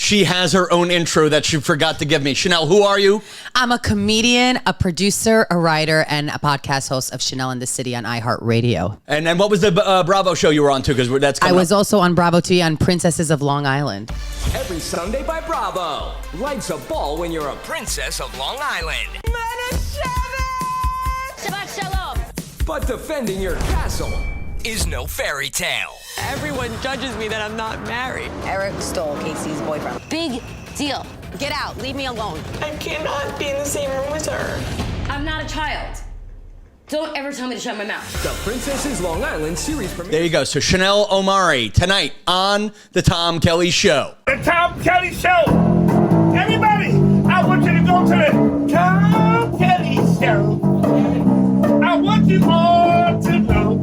She has her own intro that she forgot to give me. Chanel, who are you? I'm a comedian, a producer, a writer, and a podcast host of Chanel in the City on iHeartRadio. And then what was the Bravo show you were on too? Because that's coming I was also on Bravo TV on Princesses of Long Island. Every Sunday by Bravo. Life's a ball when you're a princess of Long Island. Shabbat shalom. But defending your castle is no fairy tale. Everyone judges me that I'm not married. Eric stole Casey's boyfriend. Big deal. Get out. Leave me alone. I cannot be in the same room with her. I'm not a child. Don't ever tell me to shut my mouth. The Princesses Long Island series premiere. There you go. So Chanel Omari tonight on the Tom Kelly Show. The Tom Kelly Show. Everybody, I want you to go to the Tom Kelly Show. I want you all to know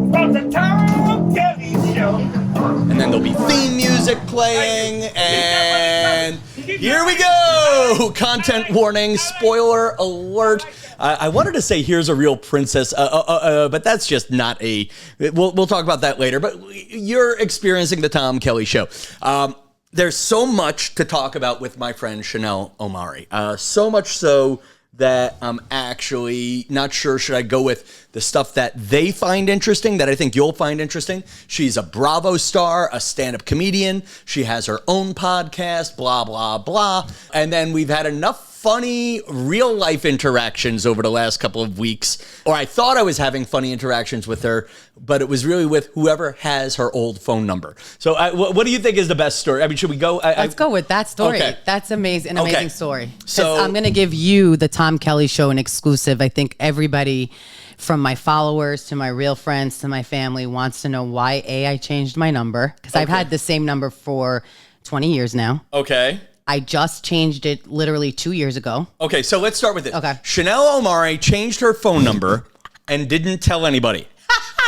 about the Tom Kelly Show. And then there'll be theme music playing, and here we go. Content warning, spoiler alert. I wanted to say here's a real princess, but that's just not a. We'll talk about that later. But you're experiencing the Tom Kelly Show. There's so much to talk about with my friend Chanel Omari. So much so that I'm actually not sure should I go with the stuff that they find interesting, that I think you'll find interesting. She's a Bravo star, a stand-up comedian. She has her own podcast, blah, blah, blah. And then we've had enough funny real-life interactions over the last couple of weeks. Or I thought I was having funny interactions with her, but it was really with whoever has her old phone number. So what do you think is the best story? I mean, should we go? Let's go with that story. Okay. That's amazing, amazing story. So I'm going to give you the Tom Kelly Show an exclusive. I think everybody from my followers to my real friends to my family wants to know why I changed my number, because I've had the same number for 20 years now. Okay. I just changed it literally 2 years ago. Okay, so let's start with it. Okay. Chanel Omari changed her phone number and didn't tell anybody.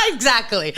Exactly.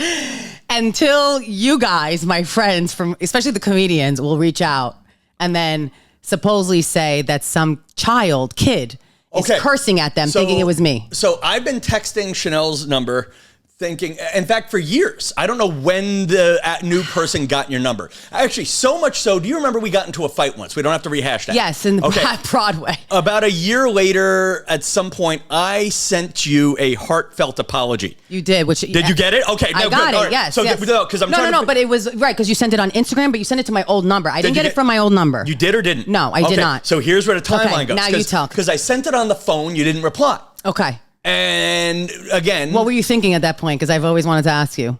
Until you guys, my friends, from especially the comedians, will reach out and then supposedly say that some kid is cursing at them, thinking it was me. So I've been texting Chanel's number thinking, in fact, for years. I don't know when the new person got your number. Actually, so much so, do you remember we got into a fight once? We don't have to rehash that. Yes, in Broadway. About a year later, at some point, I sent you a heartfelt apology. You did. Did you get it? Okay. I got it, right. yes. So, yes. Because I'm No, but it was, right, because you sent it on Instagram, but you sent it to my old number. I didn't get it from my old number. You did or didn't? No, I did not. So here's where the timeline goes. Now you tell. Because I sent it on the phone, you didn't reply. Okay. And again, what were you thinking at that point? Because I've always wanted to ask you.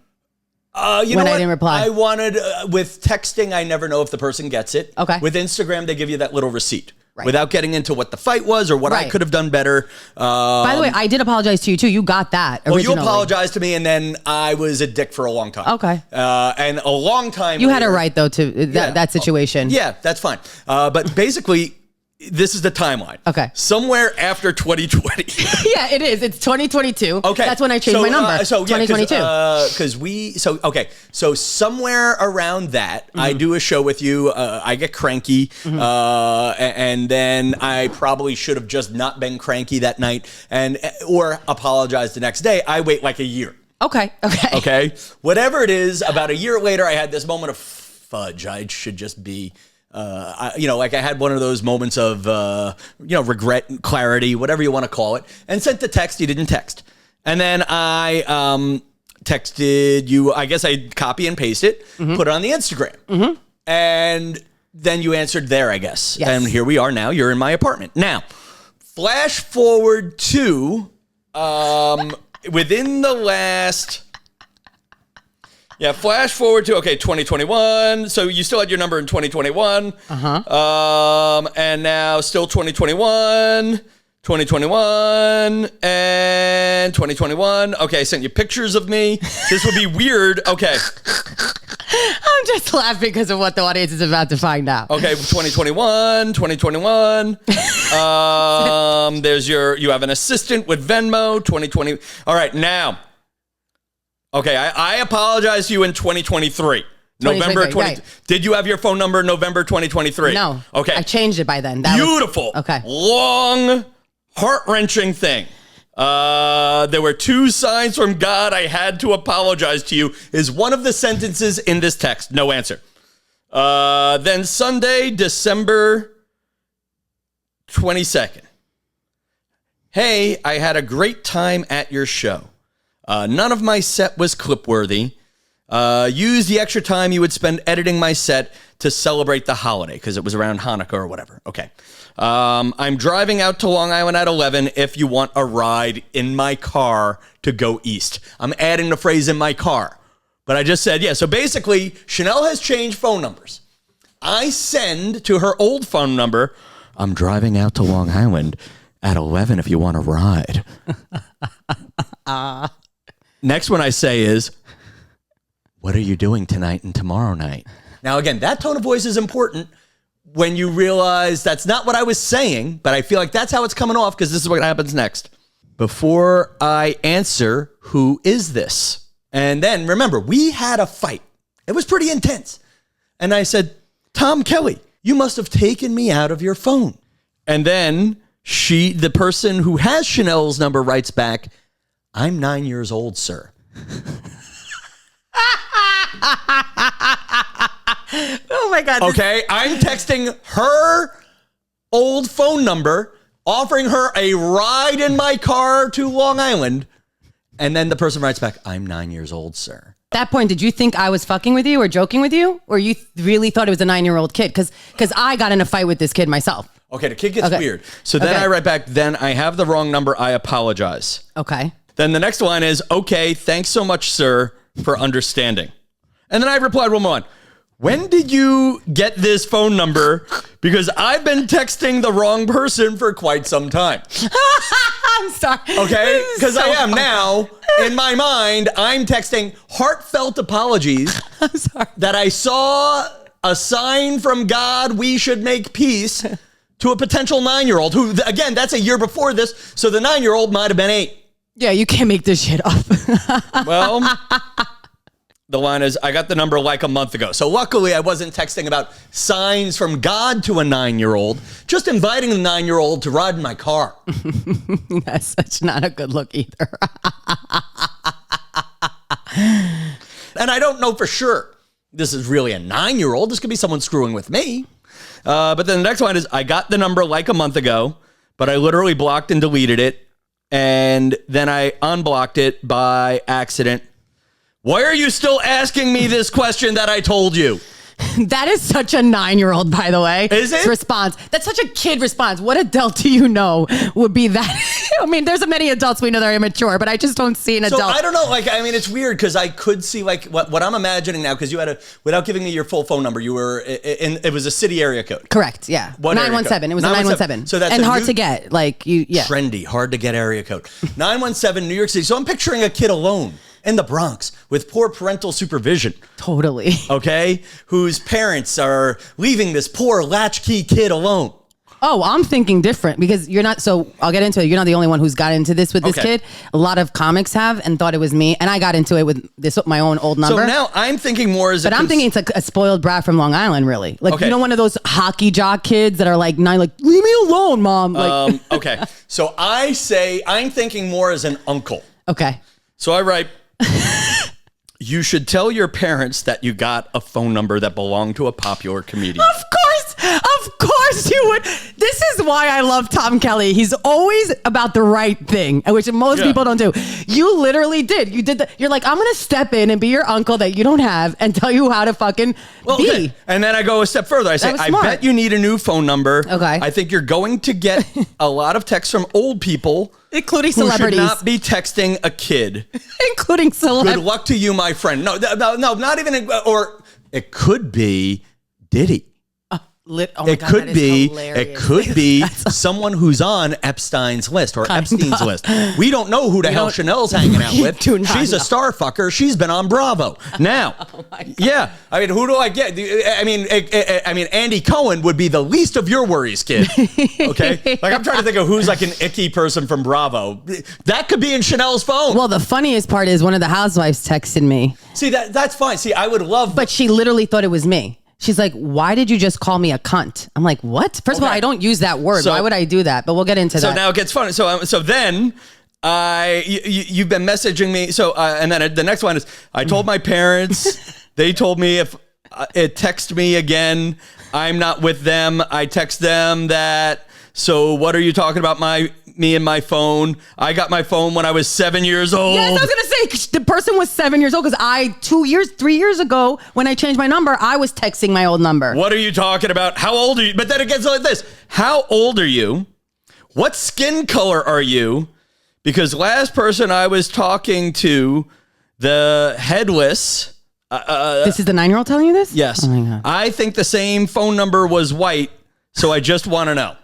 I didn't reply. I wanted, with texting, I never know if the person gets it. Okay. With Instagram, they give you that little receipt. Right. Without getting into what the fight was or what I could have done better. By the way, I did apologize to you too. You got that originally. Well, you apologized to me, and then I was a dick for a long time. Okay. And a long time. You had a right, though, to that situation. Yeah, that's fine. But basically, this is the timeline. Okay. Somewhere after 2020. Yeah, it is. It's 2022. Okay. That's when I changed my number. 2022. So somewhere around that, I do a show with you. I get cranky. And then I probably should have just not been cranky that night or apologize the next day. I wait like a year. Okay. Whatever it is, about a year later, I had this moment of fudge. I should just be... I had one of those moments of, regret, clarity, whatever you want to call it, and sent the text. You didn't text. And then I texted you. I guess I copy and paste it, put it on the Instagram. And then you answered there, I guess. Yes. And here we are now. You're in my apartment. Now, flash forward to within the last... Yeah, flash forward to, 2021. So you still had your number in 2021. And now still 2021, and 2021. Okay, I sent you pictures of me. This would be weird. Okay. I'm just laughing because of what the audience is about to find out. Okay, 2021. You have an assistant with Venmo, 2020. All right, now. Okay, I apologize to you in 2023. November 20. Right. Did you have your phone number in November 2023? No. Okay. I changed it by then. Beautiful. Okay. Long, heart-wrenching thing. There were 2 signs from God. I had to apologize to you is one of the sentences in this text. No answer. Then Sunday, December 22nd. Hey, I had a great time at your show. None of my set was clip-worthy. Use the extra time you would spend editing my set to celebrate the holiday, because it was around Hanukkah or whatever. Okay. I'm driving out to Long Island at 11 if you want a ride in my car to go east. I'm adding the phrase in my car. But I just said, yeah. So basically, Chanel has changed phone numbers. I send to her old phone number, I'm driving out to Long Island at 11 if you want a ride. Next one I say is, what are you doing tonight and tomorrow night? Now, again, that tone of voice is important when you realize that's not what I was saying, but I feel like that's how it's coming off, because this is what happens next. Before I answer, who is this? And then, remember, we had a fight. It was pretty intense. And I said, Tom Kelly, you must have taken me out of your phone. And then the person who has Chanel's number writes back, I'm 9 years old, sir. Oh my God. Okay, I'm texting her old phone number, offering her a ride in my car to Long Island. And then the person writes back, I'm 9 years old, sir. At that point, did you think I was fucking with you or joking with you? Or you really thought it was a 9-year-old kid? Because I got in a fight with this kid myself. Okay, the kid gets weird. So then I write back, then I have the wrong number. I apologize. Okay. Then the next line is, okay, thanks so much, sir, for understanding. And then I replied one more. When did you get this phone number? Because I've been texting the wrong person for quite some time. I'm sorry. Okay? Because I am now, in my mind, I'm texting heartfelt apologies. I'm sorry. That I saw a sign from God, we should make peace, to a potential 9-year-old who, again, that's a year before this. So the 9-year-old might have been 8. Yeah, you can't make this shit up. Well, the line is, I got the number like a month ago. So luckily I wasn't texting about signs from God to a 9-year-old, just inviting the 9-year-old to ride in my car. That's such not a good look either. And I don't know for sure this is really a 9-year-old. This could be someone screwing with me. But then the next line is, I got the number like a month ago, but I literally blocked and deleted it. And then I unblocked it by accident. Why are you still asking me this question that I told you? That is such a 9-year-old, by the way. Is it? Response. That's such a kid response. What adult do you know would be that? I mean, there's many adults we know that are immature, but I just don't see an adult. So I don't know. Like, I mean, it's weird because I could see like what I'm imagining now, because you had without giving me your full phone number, you were it was a city area code. Correct. Yeah. 917. It was a 917. So that's and hard to get. Like trendy, hard to get area code. 917, New York City. So I'm picturing a kid alone in the Bronx with poor parental supervision. Totally. Okay? Whose parents are leaving this poor latchkey kid alone. Oh, I'm thinking different because you're not. So I'll get into it. You're not the only one who's got into this with this kid. A lot of comics have and thought it was me. And I got into it with my own old number. So now I'm thinking more as But I'm thinking it's like a spoiled brat from Long Island, really. Like, you know, one of those hockey jock kids that are like 9, like, leave me alone, mom. Like, okay. So I say I'm thinking more as an uncle. Okay. So I write, you should tell your parents that you got a phone number that belonged to a popular comedian. Of course you would. This is why I love Tom Kelly. He's always about the right thing, which most people don't do. You literally did. You did that. You're like, I'm going to step in and be your uncle that you don't have and tell you how to fucking be. Okay. And then I go a step further. I say, I bet you need a new phone number. Okay. I think you're going to get a lot of texts from old people. Including celebrities. Who should not be texting a kid. Including celebrities. Good luck to you, my friend. No, not even, or it could be Diddy. It could be someone who's on Epstein's list or Epstein's list. We don't know who the hell Chanel's hanging out with. She's a star fucker. She's been on Bravo. Now, yeah. I mean, who do I get? I mean, Andy Cohen would be the least of your worries, kid. Okay, like I'm trying to think of who's like an icky person from Bravo. That could be in Chanel's phone. Well, the funniest part is one of the housewives texted me. See, that's fine. See, I would love, but she literally thought it was me. She's like, why did you just call me a cunt? I'm like, what? First of all, I don't use that word. Why would I do that? But we'll get into that. So now it gets funny. So then you've been messaging me. So, and then the next one is, I told my parents, they told me it text me again. I'm not with them. I text them that. So what are you talking about? Me and my phone. I got my phone when I was 7 years old. Yes, I was gonna say the person was 7 years old because 3 years ago when I changed my number, I was texting my old number. What are you talking about? How old are you? But then it gets like this. How old are you? What skin color are you? Because last person I was talking to, the headless. This is the 9-year-old telling you this? Yes. Oh my God. I think the same phone number was white, so I just want to know.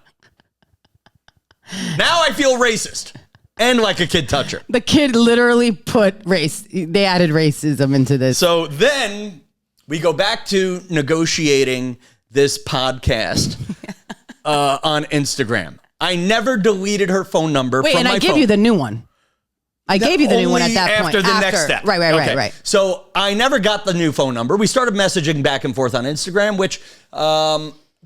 Now I feel racist and like a kid toucher. The kid literally put race. They added racism into this. So then we go back to negotiating this podcast on Instagram. I never deleted her phone number from my phone. Wait, and I gave you the new one. I gave you the new one at that point. After the next step. Right. So I never got the new phone number. We started messaging back and forth on Instagram, which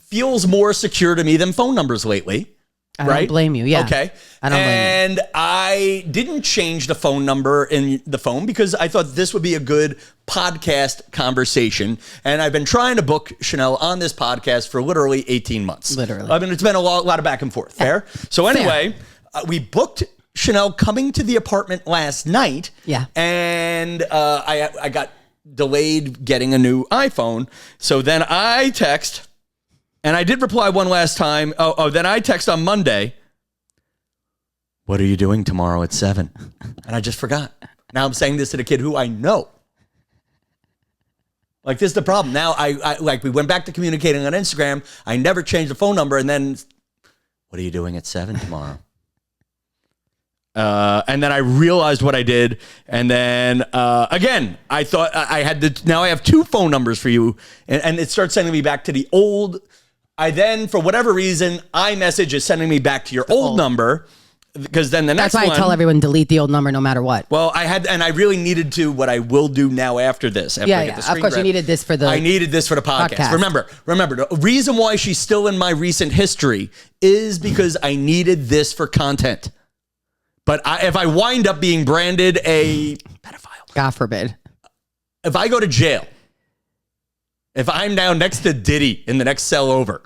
feels more secure to me than phone numbers lately. I don't blame you. Yeah. Okay. I don't blame you. And I didn't change the phone number in the phone because I thought this would be a good podcast conversation. And I've been trying to book Chanel on this podcast for literally 18 months. Literally. I mean, it's been a lot of back and forth. Fair? So anyway, we booked Chanel coming to the apartment last night. Yeah. And I got delayed getting a new iPhone. So then I text. And I did reply one last time. Then I text on Monday. What are you doing tomorrow at 7? And I just forgot. Now I'm saying this to the kid who I know. Like, this is the problem. Now we went back to communicating on Instagram. I never changed the phone number. And then, what are you doing at 7 tomorrow? And then I realized what I did. And then, again, I thought I had now I have 2 phone numbers for you. And it starts sending me back to the old. I then, for whatever reason, iMessage is sending me back to your old number because then the next one. That's why I tell everyone delete the old number no matter what. Well, I really needed to. What I will do now after this. After I get the screen of course, grab, you needed this for the. I needed this for the podcast. Remember, the reason why she's still in my recent history is because I needed this for content. But if I wind up being branded a pedophile, God forbid, if I go to jail, if I'm now next to Diddy in the next cell over.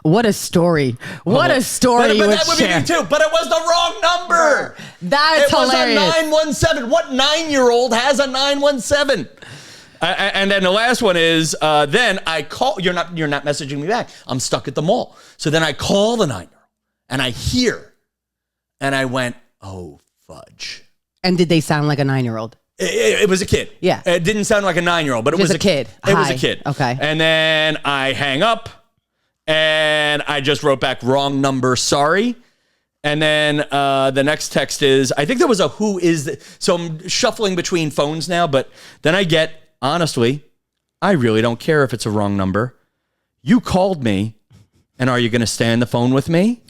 What a story. What a story but you would that would share. be me too. But it was the wrong number. That's hilarious. It was a 917. What 9-year-old has a 917? And then the last one is, then I call, you're not messaging me back. I'm stuck at the mall. So then I call the 9-year-old and I hear, and I went, oh, fudge. And did they sound like a 9-year-old? It was a kid. Yeah. It didn't sound like a 9-year-old, but it was a kid. It was a kid. Okay. And then I hang up and I just wrote back, wrong number, sorry. And then the next text is, I think there was a who is the, so I'm shuffling between phones now, but then I get, honestly, I really don't care if it's a wrong number. You called me, and are you going to stay on the phone with me?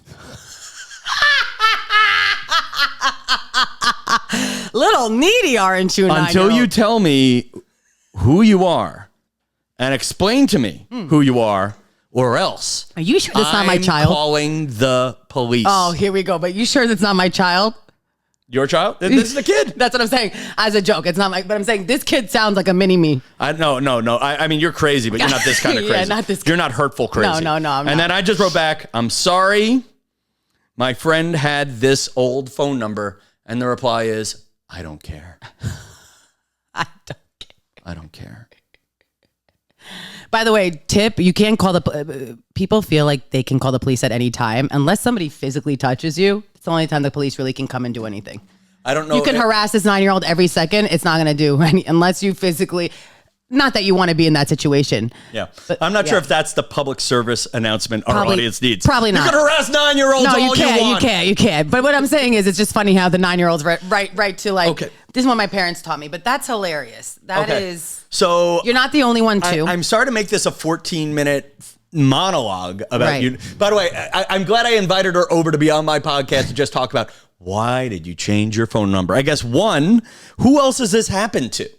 Little needy, aren't you? Until you tell me who you are and explain to me who you are, or else. Are you sure that's not my child? I'm calling the police. Oh, here we go. But you sure that's not my child? Your child? This is a kid. That's what I'm saying. As a joke, it's not my. But I'm saying this kid sounds like a mini me. No. I mean, you're crazy, but you're not this kind of crazy. Yeah, not this. You're not hurtful crazy. No, I'm not. And then I just wrote back, I'm sorry. My friend had this old phone number, and the reply is, I don't care. I don't care. By the way, tip, you can't call the people feel like they can call the police at any time unless somebody physically touches you. It's the only time the police really can come and do anything. I don't know. You can harass this 9-year-old every second. It's not going to do any unless you physically. Not that you want to be in that situation. Yeah. But, I'm not sure if that's the public service announcement our audience needs. Probably not. You can harass 9-year-olds all you want. You can't. But what I'm saying is it's just funny how the 9-year-olds right to like, okay. This is what my parents taught me, but that's hilarious. That is. So you're not the only one too. I'm sorry to make this a 14-minute monologue about you. By the way, I'm glad I invited her over to be on my podcast to just talk about why did you change your phone number? I guess one, who else has this happened to?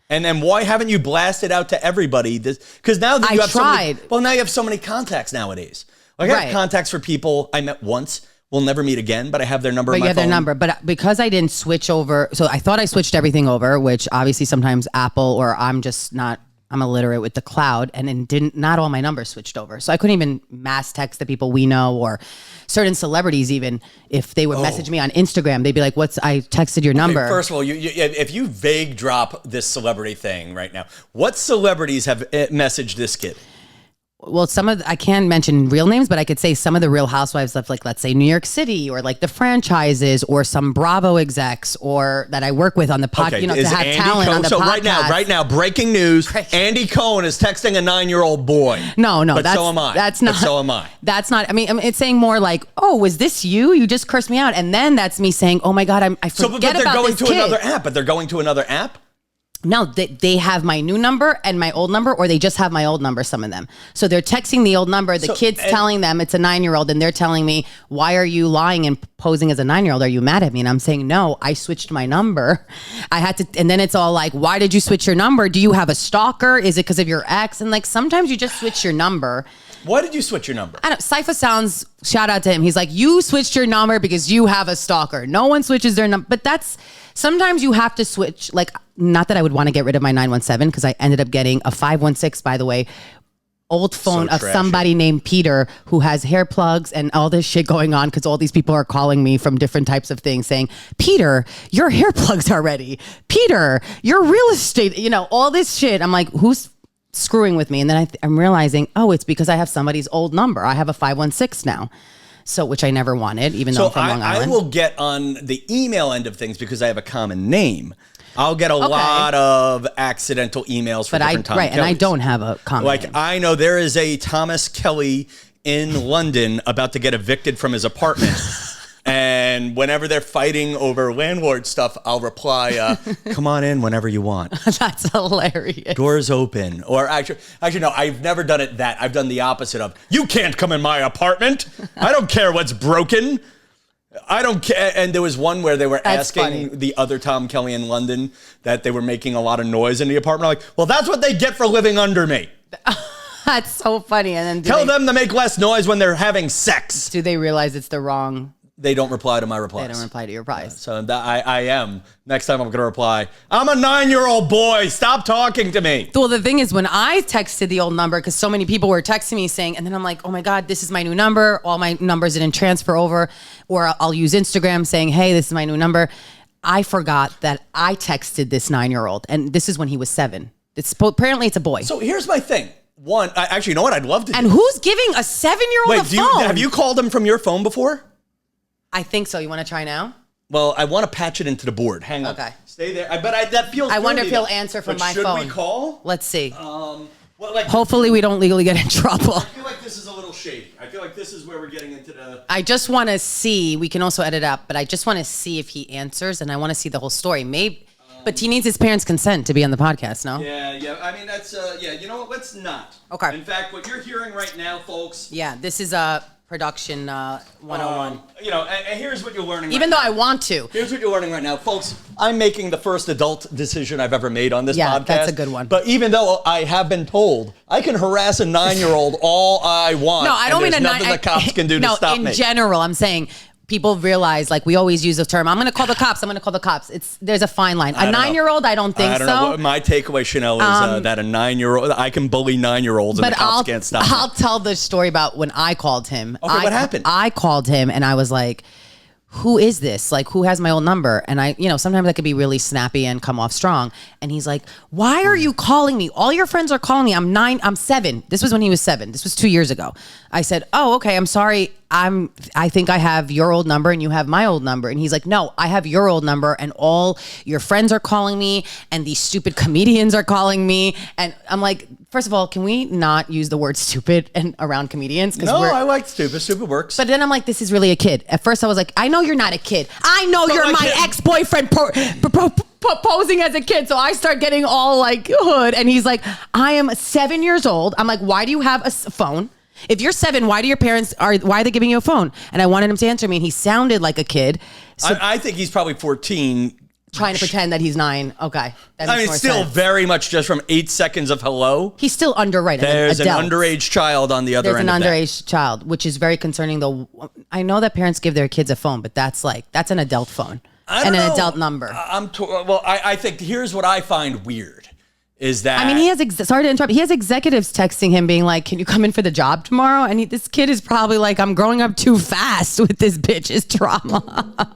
And then why haven't you blasted out to everybody? Because now that you have tried. Now you have so many contacts nowadays. Like I have contacts for people I met once. We'll never meet again, but I have their number in my phone. But you have their number. But because I didn't switch over, so I thought I switched everything over, which obviously sometimes Apple or I'm just not I'm illiterate with the cloud, and then not all my numbers switched over. So I couldn't even mass text the people we know or certain celebrities. Even if they would message me on Instagram, they'd be like, I texted your number. Okay, first of all, if you vague drop this celebrity thing right now, what celebrities have messaged this kid? Well, I can't mention real names, but I could say some of the Real Housewives of, like, let's say New York City, or like the franchises, or some Bravo execs, or that I work with on the podcast, to have Andy talent Cohen, on the podcast. Right now, breaking news, Andy Cohen is texting a 9-year-old boy. No, but so am I. That's not. But so am I. That's not, it's saying more like, oh, was this you? You just cursed me out. And then that's me saying, oh my God, I forget about this kid. But they're going to another app? No, they have my new number and my old number, or they just have my old number, some of them. So they're texting the old number. The kid's telling them it's a 9-year-old, and they're telling me, why are you lying and posing as a 9-year-old? Are you mad at me? And I'm saying, no, I switched my number. I had to, and then it's all like, why did you switch your number? Do you have a stalker? Is it because of your ex? And like, sometimes you just switch your number. Why did you switch your number? Cypher Sounds, shout out to him. He's like, you switched your number because you have a stalker. No one switches their number. But sometimes you have to switch. Like, not that I would want to get rid of my 917, because I ended up getting a 516, by the way, old phone of somebody named Peter who has hair plugs and all this shit going on, because all these people are calling me from different types of things saying, Peter, your hair plugs are ready. Peter, your real estate, all this shit. I'm like, who's screwing with me? And then I'm realizing, it's because I have somebody's old number. I have a 516 now. So, which I never wanted, even though I'm from Long Island. I will get on the email end of things because I have a common name. I'll get a lot of accidental emails from different Tom Kellys. And I don't have a common name. I know there is a Thomas Kelly in London about to get evicted from his apartment. And whenever they're fighting over landlord stuff, I'll reply, come on in whenever you want. That's hilarious. Doors open. Or actually, no, I've never done it that. I've done the opposite of, you can't come in my apartment. I don't care what's broken. I don't care. And there was one where they were asking the other Tom Kelly in London that they were making a lot of noise in the apartment. I'm like, well, that's what they get for living under me. That's so funny. And then tell them to make less noise when they're having sex. Do they realize it's the wrong? They don't reply to my replies. They don't reply to your replies. So I am. Next time I'm going to reply, I'm a 9-year-old boy. Stop talking to me. Well, the thing is, when I texted the old number, because so many people were texting me saying, and then I'm like, oh my God, this is my new number. All my numbers didn't transfer over. Or I'll use Instagram saying, hey, this is my new number. I forgot that I texted this 9-year-old. And this is when he was 7. Apparently it's a boy. So here's my thing. One, actually, you know what? I'd love to. And who's giving a 7-year-old a phone? Have you called him from your phone before? I think so. You want to try now? Well, I want to patch it into the board. Hang on. Okay. Stay there. That feels I wonder if he'll answer from my phone. Should we call? Let's see. Hopefully we don't legally get in trouble. I feel like this is a little shady. I feel like this is where we're getting into the... I just want to see. We can also edit up, but I just want to see if he answers, and I want to see the whole story. Maybe... But he needs his parents' consent to be on the podcast, no? Yeah. I mean, that's... you know what? Let's not. Okay. In fact, what you're hearing right now, folks... Yeah, this is a... Production 101. And here's what you're learning. Even though I want to. Here's what you're learning right now, folks. I'm making the first adult decision I've ever made on this podcast. Yeah, that's a good one. But even though I have been told I can harass a 9-year-old all I want, no, I don't mean nothing the cops can do to stop me. No, in general, I'm saying people realize, like, we always use the term, I'm going to call the cops. There's a fine line. A 9-year-old, I don't think so. I don't know. My takeaway, Chanel, is that a 9-year-old, I can bully 9-year-olds and the cops can't stop me. I'll tell the story about when I called him. Okay, what happened? I called him and I was like, who is this? Like, who has my old number? And sometimes I could be really snappy and come off strong. And he's like, why are you calling me? All your friends are calling me. I'm 7. This was when he was 7. This was 2 years ago. I said, oh, okay, I'm sorry. I think I have your old number and you have my old number. And he's like, no, I have your old number and all your friends are calling me and these stupid comedians are calling me. And I'm like, first of all, can we not use the word stupid and around comedians? No, I like stupid. Stupid works. But then I'm like, this is really a kid. At first I was like, I know you're not a kid. I know you're my ex-boyfriend proposing as a kid. So I start getting all like hood. And he's like, I am 7 years old. I'm like, why do you have a phone? If you're 7, why are they giving you a phone? And I wanted him to answer me, and he sounded like a kid. So I think he's probably 14. Trying to pretend that he's 9. Okay. It's still very much just from 8 seconds of hello. He's still underage. There's an underage child on the other end of that. There's an underage child, which is very concerning, though. I know that parents give their kids a phone, but that's an adult phone and an adult number. I think here's what I find weird is that... I mean, he has, sorry to interrupt, he has executives texting him being like, can you come in for the job tomorrow? And this kid is probably like, I'm growing up too fast with this bitch's drama.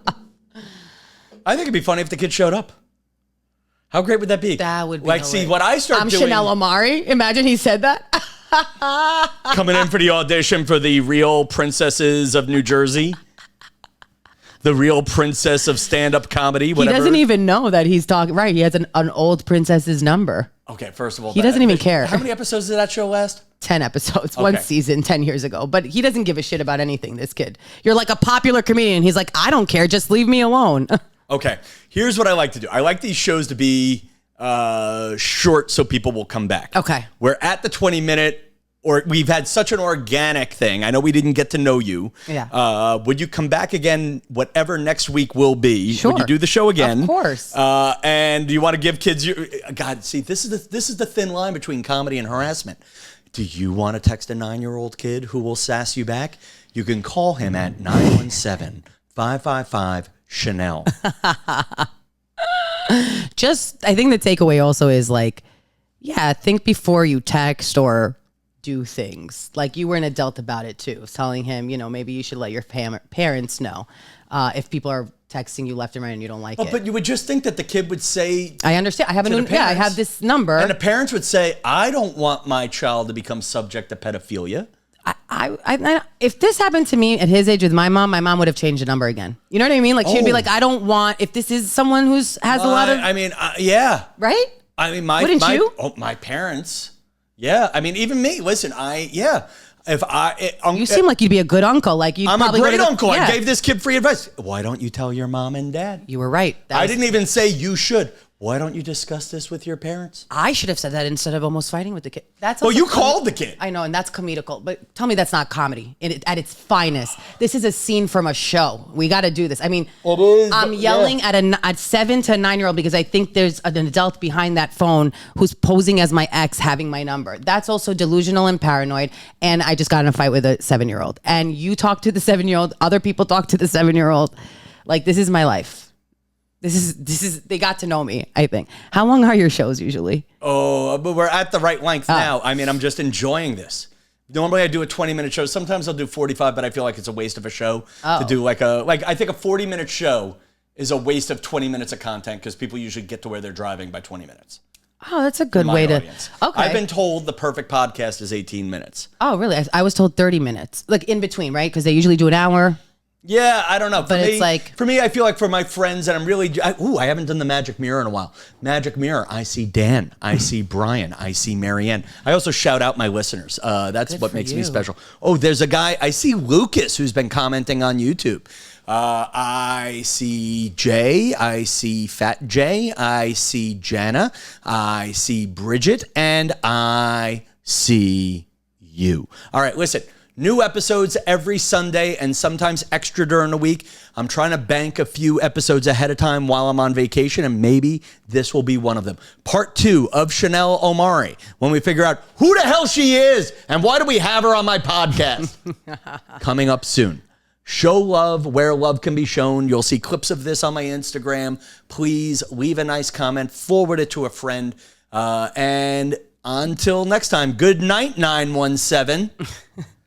I think it'd be funny if the kid showed up. How great would that be? That would be like, hilarious. see, what I start doing... I'm Chanel Omari. Imagine he said that. Coming in for the audition for the Real Princesses of New Jersey. The Real Princess of stand-up comedy, whatever. He doesn't even know that he's talking. Right, he has an old princess's number. Okay, first of all... He doesn't even care. How many episodes did that show last? 10 episodes, one season, 10 years ago. But he doesn't give a shit about anything, this kid. You're like a popular comedian. He's like, I don't care. Just leave me alone. Okay, here's what I like to do. I like these shows to be short so people will come back. Okay. We're at the 20-minute... Or we've had such an organic thing. I know we didn't get to know you. Yeah. Would you come back again, whatever next week will be? Sure. Would you do the show again? Of course. And do you want to give kids your... God, see, this is the thin line between comedy and harassment. Do you want to text a 9-year-old kid who will sass you back? You can call him at 917-555-CHANEL. Just, I think the takeaway also is like, yeah, think before you text or do things. Like you were an adult about it too, telling him, maybe you should let your parents know if people are texting you left and right and you don't like it. But you would just think that the kid would say... I understand. I have I have this number. And the parents would say, I don't want my child to become subject to pedophilia. I if this happened to me at his age with my mom would have changed the number again. You know what I mean? Like she'd be like, I don't want, if this is someone has a lot of... Yeah. Right? I mean, Wouldn't you? My parents... Yeah, I mean, even me. Listen, if you seem like you'd be a good uncle. Like I'm a great uncle. Yeah. I gave this kid free advice. Why don't you tell your mom and dad? You were right. I didn't even say you should. Why don't you discuss this with your parents? I should have said that instead of almost fighting with the kid. Well, you called the kid. I know, and that's comedical. But tell me that's not comedy at its finest. This is a scene from a show. We got to do this. I mean, it is, I'm yelling at 7 to 9-year-old because I think there's an adult behind that phone who's posing as my ex having my number. That's also delusional and paranoid. And I just got in a fight with a 7-year-old. And you talk to the 7-year-old. Other people talk to the 7-year-old. Like, this is my life. This is they got to know me, I think. How long are your shows usually? Oh, but we're at the right length now. I mean, I'm just enjoying this. Normally I do a 20-minute show. Sometimes I'll do 45, but I feel like it's a waste of a show to do I think a 40-minute show is a waste of 20 minutes of content because people usually get to where they're driving by 20 minutes. Oh, that's a good way audience. To... Okay. I've been told the perfect podcast is 18 minutes. Oh, really? I was told 30 minutes. Like in between, right? Because they usually do an hour. Yeah, I don't know. But it's like... For me, I feel like for my friends, and I'm really... I haven't done the Magic Mirror in a while. Magic Mirror, I see Dan. I see Brian. I see Marianne. I also shout out my listeners. That's what makes me special. Oh, there's a guy... I see Lucas, who's been commenting on YouTube. I see Jay. I see Fat Jay. I see Jana. I see Bridget. And I see you. All right, listen... New episodes every Sunday and sometimes extra during the week. I'm trying to bank a few episodes ahead of time while I'm on vacation, and maybe this will be one of them. Part 2 of Chanel Omari, when we figure out who the hell she is and why do we have her on my podcast. Coming up soon. Show love where love can be shown. You'll see clips of this on my Instagram. Please leave a nice comment, forward it to a friend, and until next time, good night, 917.